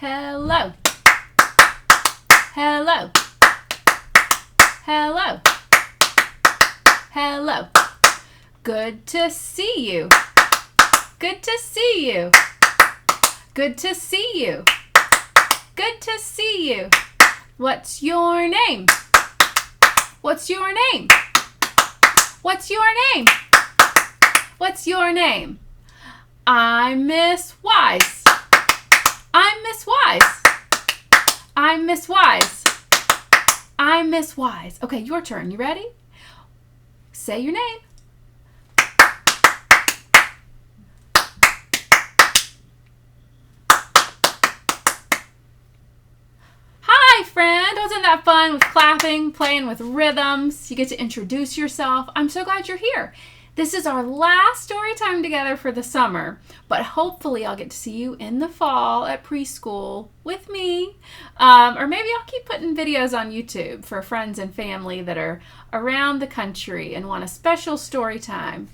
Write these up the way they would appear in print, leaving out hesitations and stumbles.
Hello. Hello. Hello. Hello. Good to see you. Good to see you. Good to see you. Good to see you. What's your name? What's your name? What's your name? What's your name? I'm Miss Wise. I'm Miss Wise. I'm Miss Wise. I'm Miss Wise. Okay, your turn. You ready? Say your name. Hi, friend. Wasn't that fun with clapping, playing with rhythms? You get to introduce yourself. I'm so glad you're here. This is our last story time together for the summer, but hopefully I'll get to see you in the fall at preschool with me. Or maybe I'll keep putting videos on YouTube for friends and family that are around the country and want a special story time.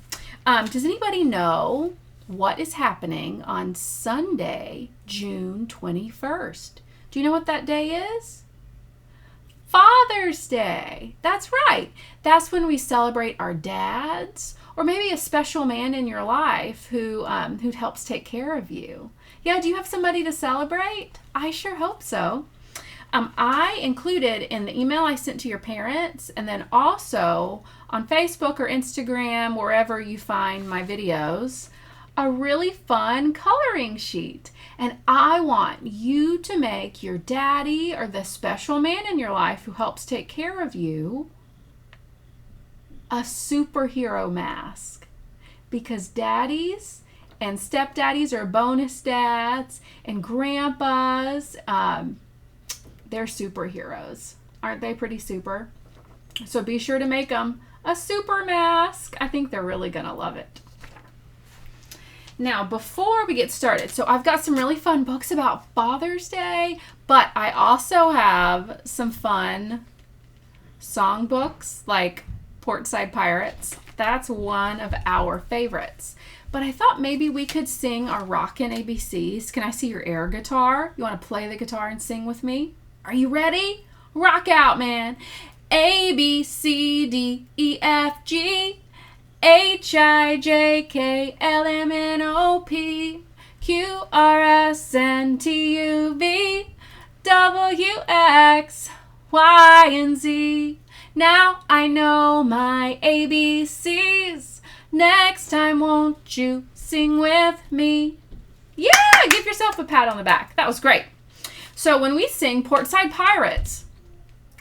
Does anybody know what is happening on Sunday, June 21st? Do you know what that day is? Father's Day. That's right. That's when we celebrate our dads, or maybe a special man in your life who helps take care of you. Yeah, do you have somebody to celebrate? I sure hope so. I included in the email I sent to your parents, and then also on Facebook or Instagram, wherever you find my videos, a really fun coloring sheet. And I want you to make your daddy or the special man in your life who helps take care of you a superhero mask. Because daddies and stepdaddies are bonus dads, and grandpas, they're superheroes. Aren't they pretty super? So be sure to make them a super mask. I think they're really gonna love it. Now, before we get started, so I've got some really fun books about Father's Day, but I also have some fun songbooks like Portside Pirates. That's one of our favorites. But I thought maybe we could sing our rockin' ABCs. Can I see your air guitar? You want to play the guitar and sing with me? Are you ready? Rock out, man. A, B, C, D, E, F, G, H, I, J, K, L, M, N, O, P, Q, R, S, N, T, U, V, W, X, Y, and Z. Now I know my ABCs. Next time, won't you sing with me? Yeah, give yourself a pat on the back. That was great. So when we sing Portside Pirates,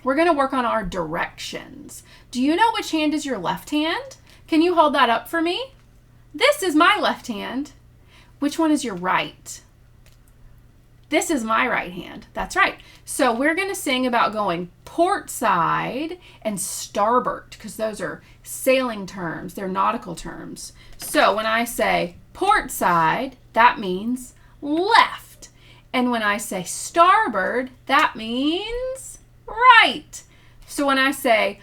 we're going to work on our directions. Do you know which hand is your left hand? Can you hold that up for me? This is my left hand. Which one is your right? This is my right hand. That's right. So we're going to sing about going port side and starboard, because those are sailing terms. They're nautical terms. So when I say port side, that means left. And when I say starboard, that means right. So when I say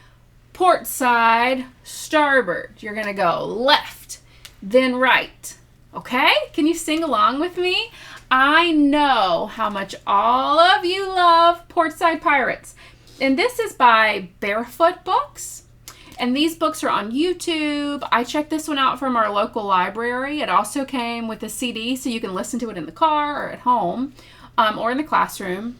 port side, starboard, you're going to go left, then right. Okay? Can you sing along with me? I know how much all of you love Portside Pirates. And this is by Barefoot Books. And these books are on YouTube. I checked this one out from our local library. It also came with a CD, so you can listen to it in the car or at home, or in the classroom.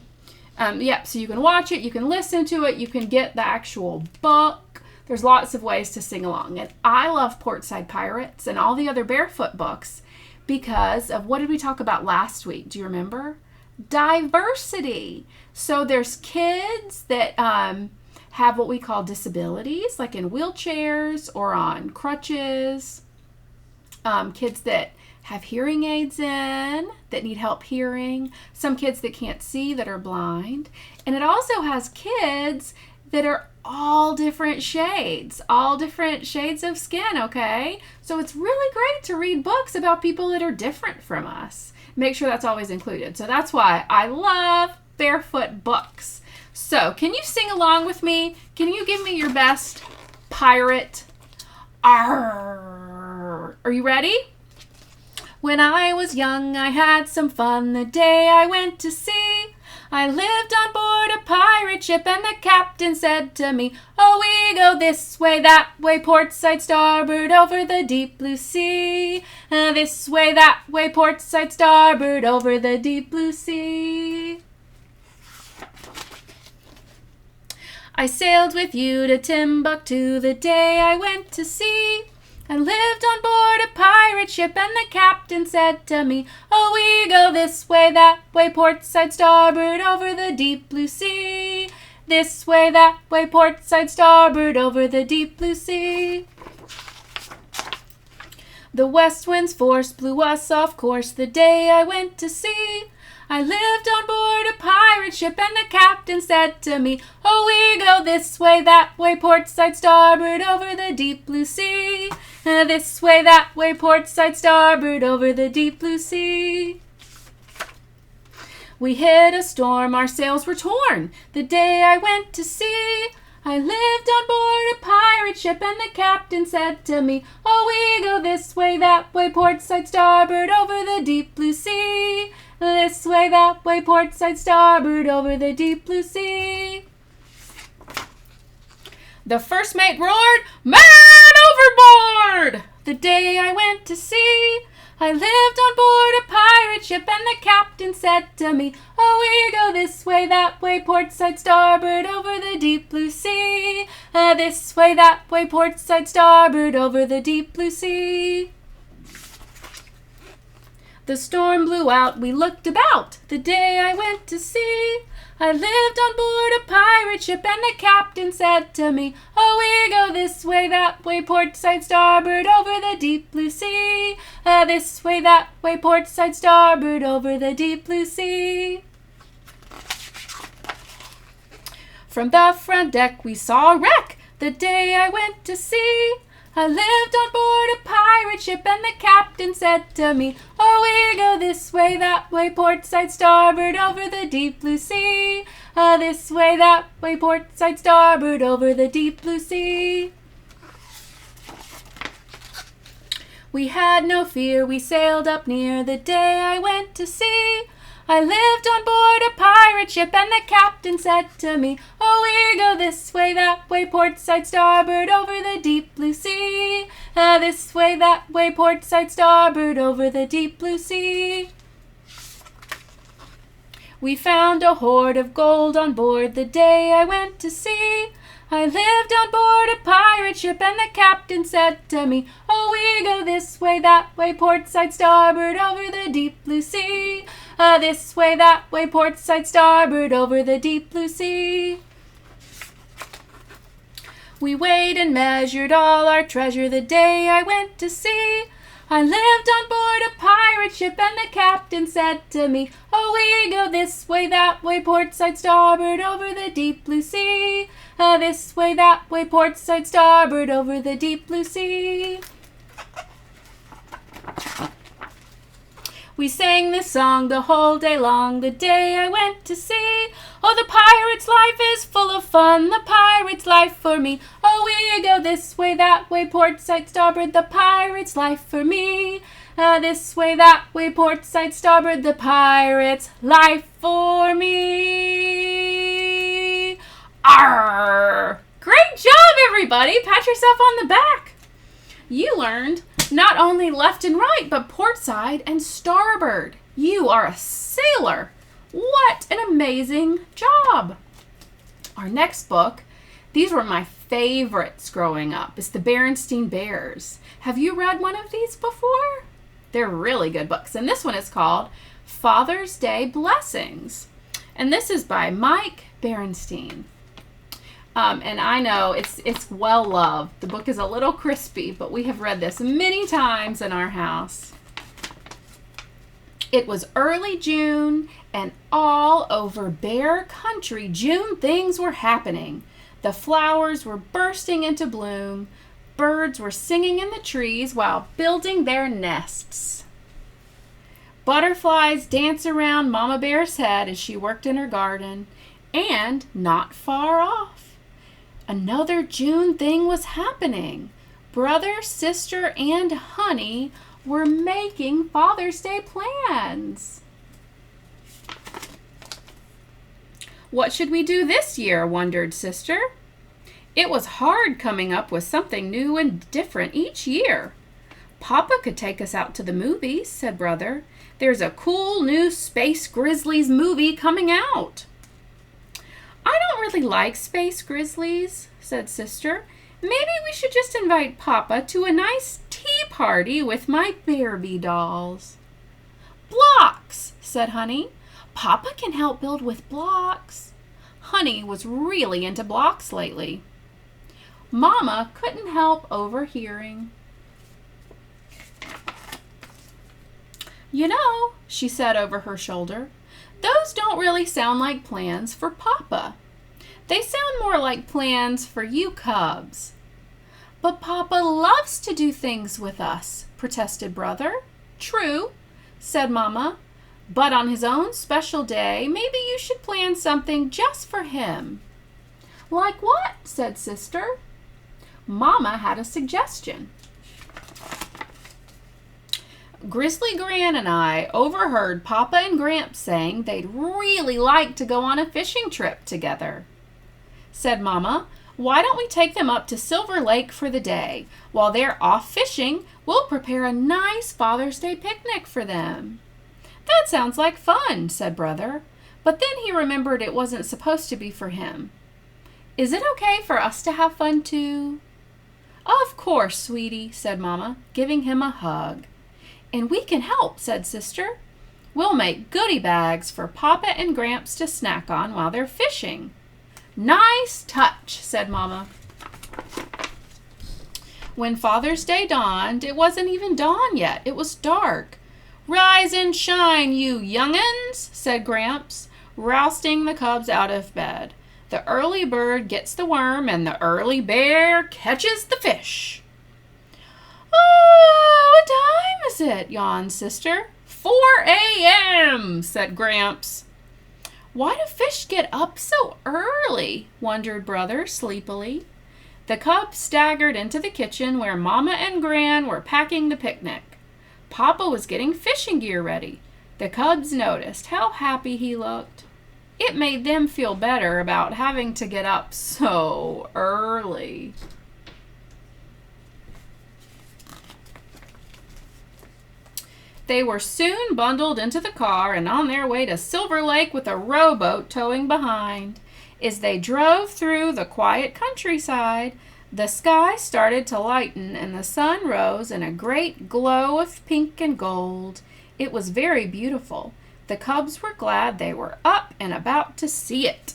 So you can watch it, you can listen to it, you can get the actual book. There's lots of ways to sing along. And I love Portside Pirates and all the other Barefoot books because of, what did we talk about last week? Do you remember? Diversity. So there's kids that have what we call disabilities, like in wheelchairs or on crutches. Kids that have hearing aids in, that need help hearing. Some kids that can't see, that are blind. And it also has kids that are all different shades of skin, okay? So it's really great to read books about people that are different from us. Make sure that's always included. So that's why I love Barefoot Books. So can you sing along with me? Can you give me your best pirate? Arr. Are you ready? When I was young, I had some fun the day I went to sea. I lived on board a pirate ship, and the captain said to me, "Oh, we go this way, that way, port side starboard, over the deep blue sea. This way, that way, port side starboard, over the deep blue sea." I sailed with you to Timbuktu the day I went to sea. I lived on board a pirate ship, and the captain said to me, "Oh, we go this way, that way, port side starboard, over the deep blue sea. This way, that way, port side starboard, over the deep blue sea." The west wind's force blew us off course the day I went to sea. I lived on board a pirate ship, and the captain said to me, "Oh, we go this way, that way, port side starboard, over the deep blue sea. This way, that way, port side starboard, over the deep blue sea." We hit a storm, our sails were torn the day I went to sea. I lived on board a pirate ship, and the captain said to me, "Oh, we go this way, that way, port side starboard, over the deep blue sea. This way, that way, port side starboard, over the deep blue sea." The first mate roared, "Man overboard!" the day I went to sea. I lived on board a pirate ship, and the captain said to me, "Oh, we go this way, that way, port side starboard, over the deep blue sea. This way, that way, port side starboard, over the deep blue sea." The storm blew out, we looked about the day I went to sea. I lived on board a pirate ship, and the captain said to me, "Oh, we go this way, that way, port side starboard, over the deep blue sea. This way, that way, port side starboard, over the deep blue sea." From the front deck we saw a wreck the day I went to sea. I lived on board a pirate ship, and the captain said to me, "Oh, we go this way, that way, port side starboard, over the deep blue sea. This way, that way, port side starboard, over the deep blue sea." We had no fear, we sailed up near the day I went to sea. I lived on board a pirate ship, and the captain said to me, "Oh, we go this way, that way, port side starboard, over the deep blue sea. This way, that way, port side starboard, over the deep blue sea." We found a hoard of gold on board the day I went to sea. I lived on board a pirate ship, and the captain said to me, "Oh, we go this way, that way, port side starboard, over the deep blue sea. This way, that way, port side starboard, over the deep blue sea." We weighed and measured all our treasure the day I went to sea. I lived on board a pirate ship, and the captain said to me, "Oh, we go this way, that way, port side starboard, over the deep blue sea. This way, that way, port side starboard, over the deep blue sea." We sang this song the whole day long the day I went to sea. "Oh, the pirate's life is full of fun, the pirate's life for me. Oh, we go this way, that way, port side starboard, the pirate's life for me. This way, that way, port side starboard, the pirate's life for me." Arr! Great job, everybody! Pat yourself on the back. You learned not only left and right, but port side and starboard. You are a sailor. What an amazing job. Our next book, these were my favorites growing up. It's the Berenstain Bears. Have you read one of these before? They're really good books. And this one is called Father's Day Blessings. And this is by Mike Berenstain. And I know it's well loved. The book is a little crispy, but we have read this many times in our house. It was early June, and all over Bear Country, June things were happening. The flowers were bursting into bloom. Birds were singing in the trees while building their nests. Butterflies danced around Mama Bear's head as she worked in her garden. And not far off, another June thing was happening. Brother, sister, and Honey We're making Father's Day plans. What should we do this year? Wondered Sister. It was hard coming up with something new and different each year. Papa could take us out to the movies, said Brother. There's a cool new Space Grizzlies movie coming out. I don't really like Space Grizzlies, said Sister. Maybe we should just invite Papa to a nice tea party with my Barbie dolls. Blocks, said Honey. Papa can help build with blocks. Honey was really into blocks lately. Mama couldn't help overhearing. You know, she said over her shoulder, those don't really sound like plans for Papa. They sound more like plans for you cubs. But Papa loves to do things with us, protested Brother. True, said Mama, but on his own special day, maybe you should plan something just for him. Like what? Said Sister. Mama had a suggestion. Grizzly Gran and I overheard Papa and Gramps saying they'd really like to go on a fishing trip together. Said Mama, why don't we take them up to Silver Lake for the day? While they're off fishing, we'll prepare a nice Father's Day picnic for them. That sounds like fun, said Brother, but then he remembered it wasn't supposed to be for him. Is it okay for us to have fun too? Of course, sweetie, said Mama, giving him a hug. And we can help, said Sister. We'll make goodie bags for Papa and Gramps to snack on while they're fishing. Nice touch, said Mama. When Father's Day dawned, it wasn't even dawn yet. It was dark. Rise and shine, you young'uns, said Gramps, rousting the cubs out of bed. The early bird gets the worm, and the early bear catches the fish. Oh, what time is it? Yawned Sister. 4 a.m., said Gramps. Why do fish get up so early? Wondered Brother sleepily. The cubs staggered into the kitchen where Mama and Gran were packing the picnic. Papa was getting fishing gear ready. The cubs noticed how happy he looked. It made them feel better about having to get up so early. They were soon bundled into the car and on their way to Silver Lake with a rowboat towing behind. As they drove through the quiet countryside, the sky started to lighten and the sun rose in a great glow of pink and gold. It was very beautiful. The cubs were glad they were up and about to see it.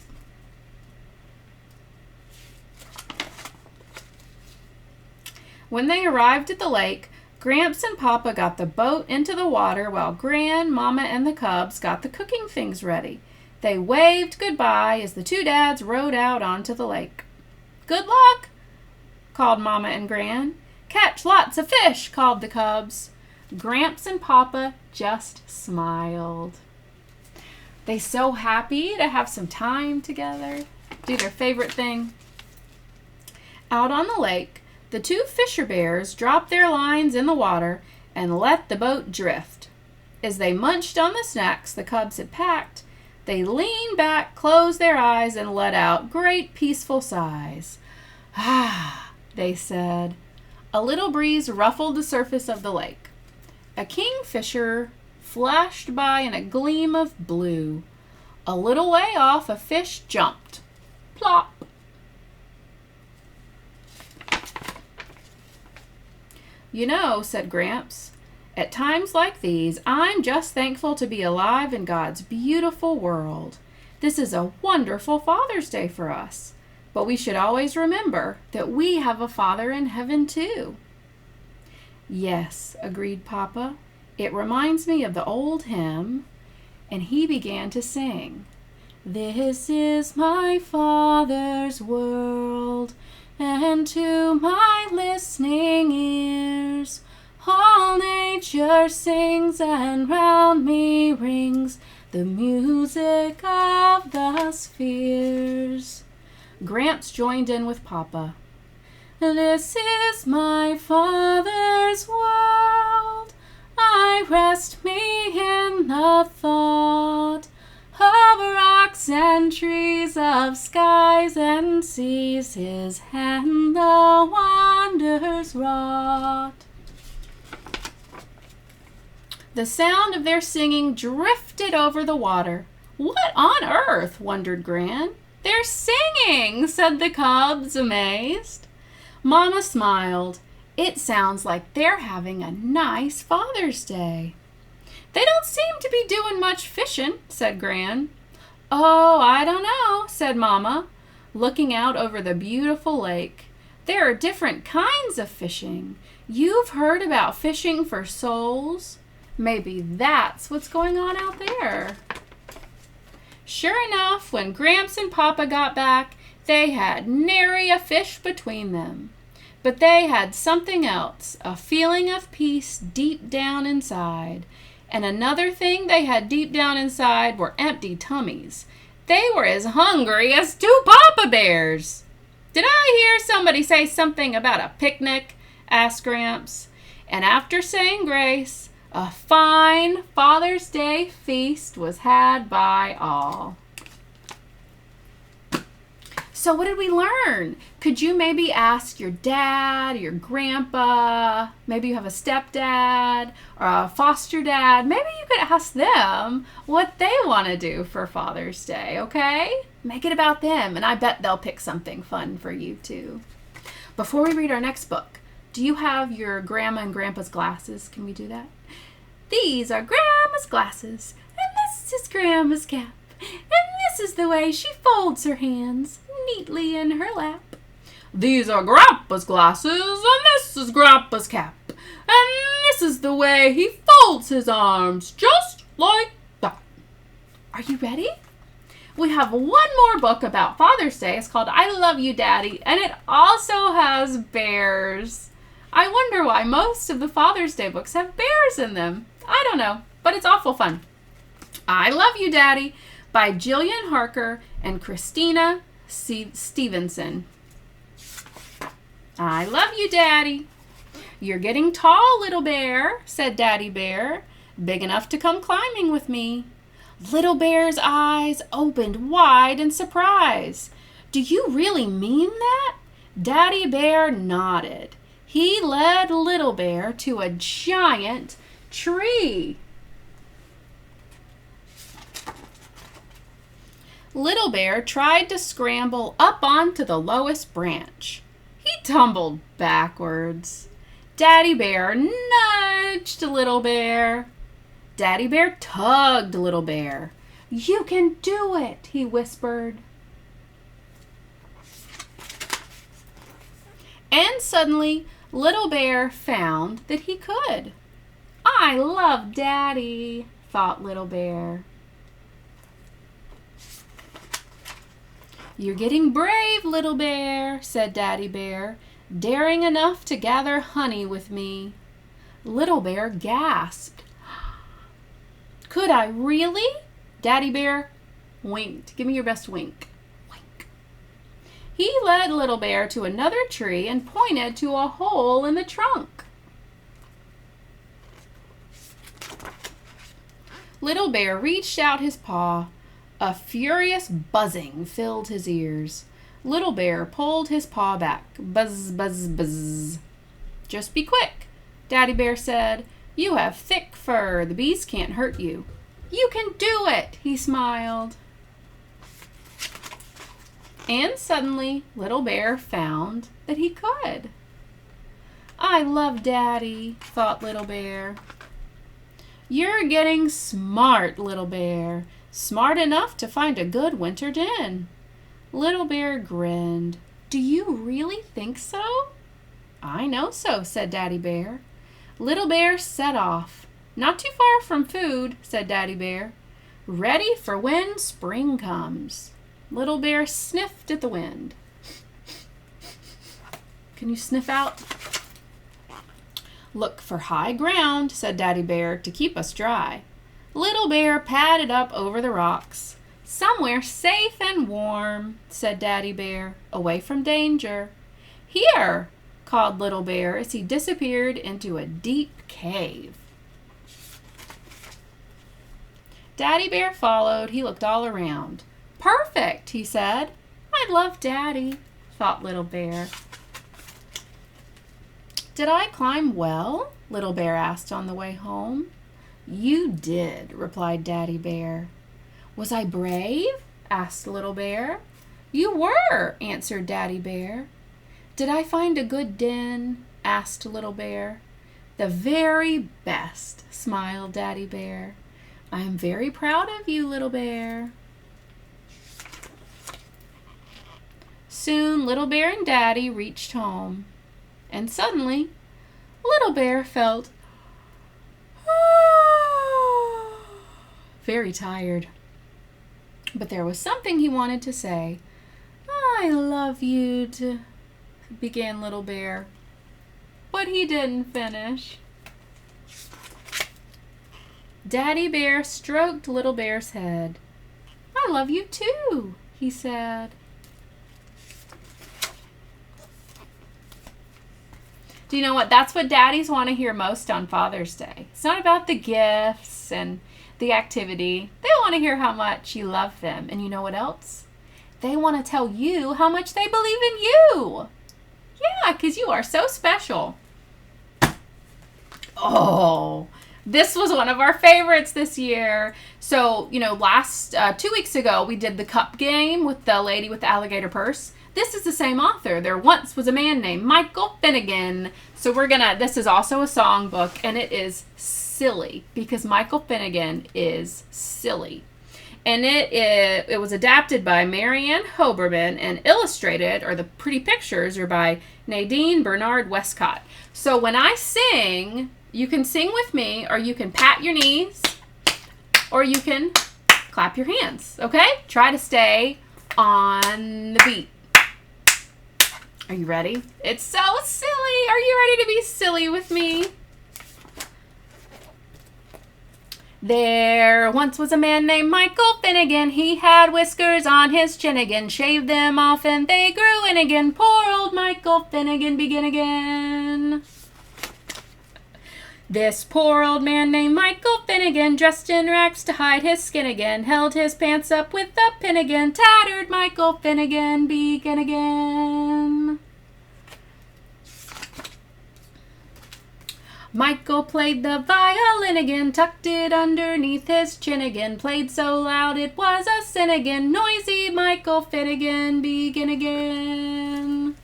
When they arrived at the lake, Gramps and Papa got the boat into the water while Gran, Mama, and the cubs got the cooking things ready. They waved goodbye as the two dads rowed out onto the lake. Good luck, called Mama and Gran. Catch lots of fish, called the cubs. Gramps and Papa just smiled. They so happy to have some time together, do their favorite thing. Out on the lake, the two fisher bears dropped their lines in the water and let the boat drift. As they munched on the snacks the cubs had packed, they leaned back, closed their eyes, and let out great peaceful sighs. Ah, they said. A little breeze ruffled the surface of the lake. A kingfisher flashed by in a gleam of blue. A little way off, a fish jumped. Plop! You know, said Gramps, at times like these, I'm just thankful to be alive in God's beautiful world. This is a wonderful Father's Day for us. But we should always remember that we have a Father in heaven too. Yes, agreed Papa. It reminds me of the old hymn. And he began to sing. This is my Father's world, and to my listening ears all nature sings, and round me rings the music of the spheres. Gramps joined in with Papa. This is my Father's world, I rest me in the thought of rocks and trees, of skies and seas, his hand the wonders wrought. The sound of their singing drifted over the water. What on earth? Wondered Gran. They're singing, said the cubs, amazed. Mama smiled. It sounds like they're having a nice Father's Day. They don't seem to be doing much fishing, said Gran. Oh, I don't know, said Mama, looking out over the beautiful lake. There are different kinds of fishing. You've heard about fishing for souls? Maybe that's what's going on out there. Sure enough, when Gramps and Papa got back, they had nary a fish between them. But they had something else, a feeling of peace deep down inside. And another thing they had deep down inside were empty tummies. They were as hungry as two Papa Bears. Did I hear somebody say something about a picnic? Asked Gramps. And after saying grace, a fine Father's Day feast was had by all. So what did we learn? Could you maybe ask your dad, your grandpa, maybe you have a stepdad or a foster dad. Maybe you could ask them what they want to do for Father's Day, okay? Make it about them, and I bet they'll pick something fun for you too. Before we read our next book, do you have your grandma and grandpa's glasses? Can we do that? These are Grandma's glasses, and this is Grandma's cap, and this is the way she folds her hands neatly in her lap. These are Grandpa's glasses, and this is Grandpa's cap, and this is the way he folds his arms, just like that. Are you ready? We have one more book about Father's Day. It's called I Love You, Daddy, and it also has bears. I wonder why most of the Father's Day books have bears in them. I don't know, but it's awful fun. I Love You, Daddy by Jillian Harker and Christina Stevenson. I love you, Daddy. You're getting tall, little bear, said Daddy Bear, big enough to come climbing with me. Little Bear's eyes opened wide in surprise. Do you really mean that? Daddy Bear nodded. He led Little Bear to a giant tree. Little Bear tried to scramble up onto the lowest branch. He tumbled backwards. Daddy Bear nudged Little Bear. Daddy Bear tugged Little Bear. You can do it, he whispered. And suddenly, Little Bear found that he could. I love Daddy, thought Little Bear. You're getting brave, Little Bear, said Daddy Bear, daring enough to gather honey with me. Little Bear gasped. Could I really? Daddy Bear winked. Give me your best wink. Wink. He led Little Bear to another tree and pointed to a hole in the trunk. Little Bear reached out his paw. A furious buzzing filled his ears. Little Bear pulled his paw back. Buzz, buzz, buzz. Just be quick, Daddy Bear said. You have thick fur. The bees can't hurt you. You can do it, he smiled. And suddenly, Little Bear found that he could. I love Daddy, thought Little Bear. You're getting smart, Little Bear. Smart enough to find a good winter den. Little Bear grinned. Do you really think so? I know so, said Daddy Bear. Little Bear set off. Not too far from food, said Daddy Bear. Ready for when spring comes. Little Bear sniffed at the wind. Can you sniff out? Look for high ground, said Daddy Bear, to keep us dry. Little Bear padded up over the rocks. Somewhere safe and warm, said Daddy Bear, away from danger. Here, called Little Bear as he disappeared into a deep cave. Daddy Bear followed. He looked all around. Perfect, he said. I love Daddy, thought Little Bear. Did I climb well? Little Bear asked on the way home. You did, replied Daddy Bear. Was I brave? Asked Little Bear. You were, answered Daddy Bear. Did I find a good den? Asked Little Bear. The very best, smiled Daddy Bear. I am very proud of you, Little Bear. Soon Little Bear and Daddy reached home, and suddenly Little Bear felt very tired. But there was something he wanted to say. I love you to, began Little Bear, but he didn't finish. Daddy Bear stroked Little Bear's head. I love you too, he said. Do you know what? That's what daddies want to hear most on Father's Day. It's not about the gifts and the activity. They want to hear how much you love them. And you know what else? They want to tell you how much they believe in you. Yeah, because you are so special. Oh, this was one of our favorites this year. So, last 2 weeks ago, we did the cup game with the lady with the alligator purse. This is the same author. There once was a man named Michael Finnegan. So this is also a songbook, and it is silly because Michael Finnegan is silly. And it was adapted by Marianne Hoberman and illustrated, or the pretty pictures are by Nadine Bernard Westcott. So when I sing, you can sing with me, or you can pat your knees, or you can clap your hands, okay? Try to stay on the beat. Are you ready? It's so silly. Are you ready to be silly with me? There once was a man named Michael Finnegan. He had whiskers on his chin again, shaved them off and they grew in again. Poor old Michael Finnegan, begin again. This poor old man named Michael Finnegan, dressed in rags to hide his skin again, held his pants up with a pin again. Tattered Michael Finnegan, begin again. Michael played the violin again, tucked it underneath his chin again, played so loud it was a sin again. Noisy Michael Finnegan, begin again.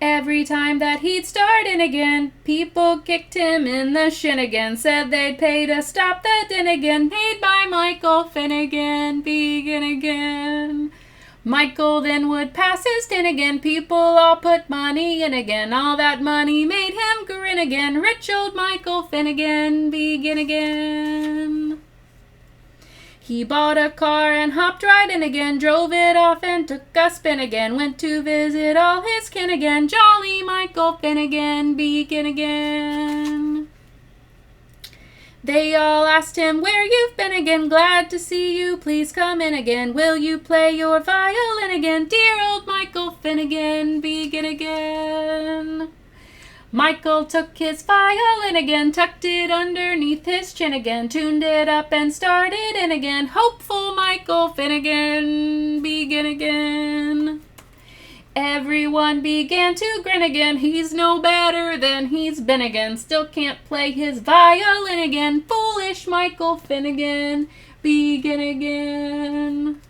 Every time that he'd start in again, people kicked him in the shin again, said they'd pay to stop the din again. Made by Michael Finnegan, begin again. Michael then would pass his tin again, people all put money in again, all that money made him grin again. Rich old Michael Finnegan, begin again. He bought a car and hopped right in again, drove it off and took a spin again, went to visit all his kin again. Jolly Michael Finnegan, begin again. They all asked him where you've been again, glad to see you, please come in again. Will you play your violin again? Dear old Michael Finnegan, begin again. Michael took his violin again, tucked it underneath his chin again, tuned it up and started in again. Hopeful Michael Finnegan, begin again. Everyone began to grin again, he's no better than he's been again, still can't play his violin again. Foolish Michael Finnegan, begin again.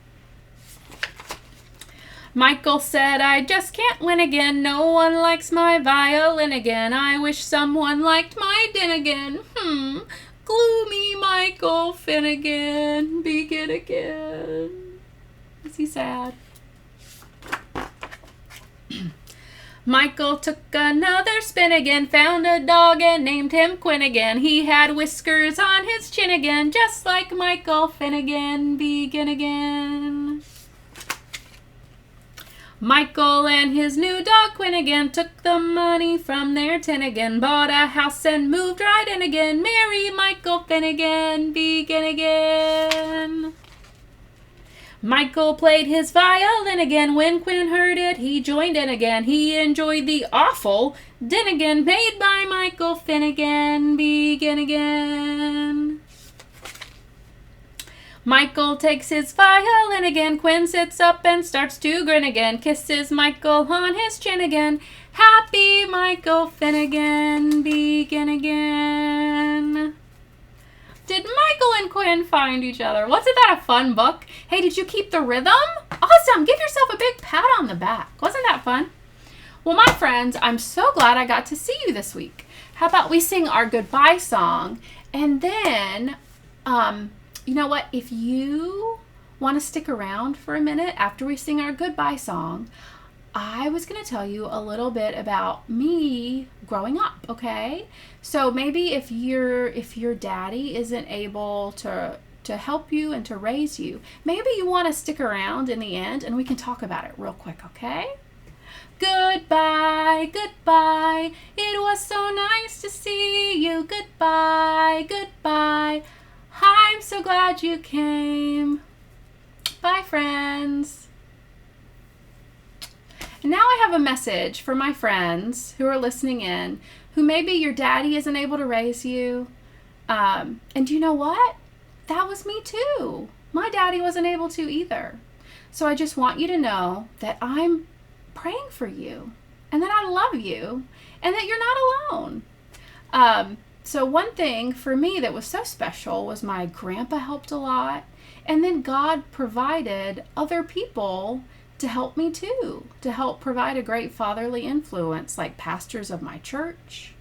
Michael said, I just can't win again, no one likes my violin again, I wish someone liked my din again. Gloomy Michael Finnegan, begin again. Is he sad? Michael took another spin again, found a dog and named him Quinn again. He had whiskers on his chin again, just like Michael Finnegan, begin again. Michael and his new dog Quinn again took the money from their tin again, bought a house and moved right in again. Merry Michael Finnegan, begin again. Michael played his violin again. When Quinn heard it, he joined in again. He enjoyed the awful din again, made by Michael Finnegan. Begin again. Michael takes his violin again. Quinn sits up and starts to grin again. Kisses Michael on his chin again. Happy Michael Finnegan. Begin again. Did Michael and Quinn find each other? Wasn't that a fun book? Hey, did you keep the rhythm? Awesome. Give yourself a big pat on the back. Wasn't that fun? Well, my friends, I'm so glad I got to see you this week. How about we sing our goodbye song? And then, you know what? If you want to stick around for a minute after we sing our goodbye song, I was going to tell you a little bit about me growing up, okay? So maybe if your daddy isn't able to help you and to raise you, maybe you want to stick around in the end and we can talk about it real quick, okay? Goodbye, goodbye. It was so nice to see you. Goodbye, goodbye. I'm so glad you came. Bye, friends. Now I have a message for my friends who are listening in, who maybe your daddy isn't able to raise you. And you know what? That was me too. My daddy wasn't able to either. So I just want you to know that I'm praying for you and that I love you and that you're not alone. So one thing for me that was so special was my grandpa helped a lot. And then God provided other people to help me too, to help provide a great fatherly influence, like pastors of my church.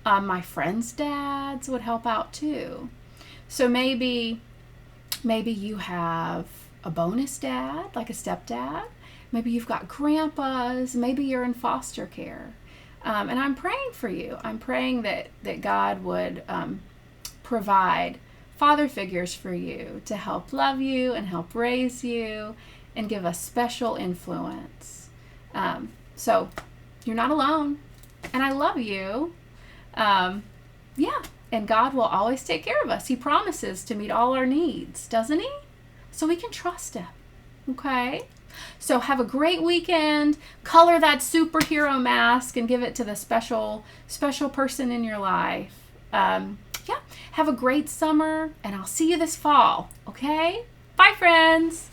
My friends' dads would help out too. So maybe you have a bonus dad, like a stepdad. Maybe you've got grandpas. Maybe you're in foster care. And I'm praying for you. I'm praying that God would provide father figures for you to help love you and help raise you and give us special influence. So you're not alone, and I love you. Yeah, and God will always take care of us. He promises to meet all our needs, doesn't he? So we can trust him, okay? So have a great weekend. Color that superhero mask and give it to the special person in your life. Yeah, have a great summer, and I'll see you this fall, okay? Bye, friends.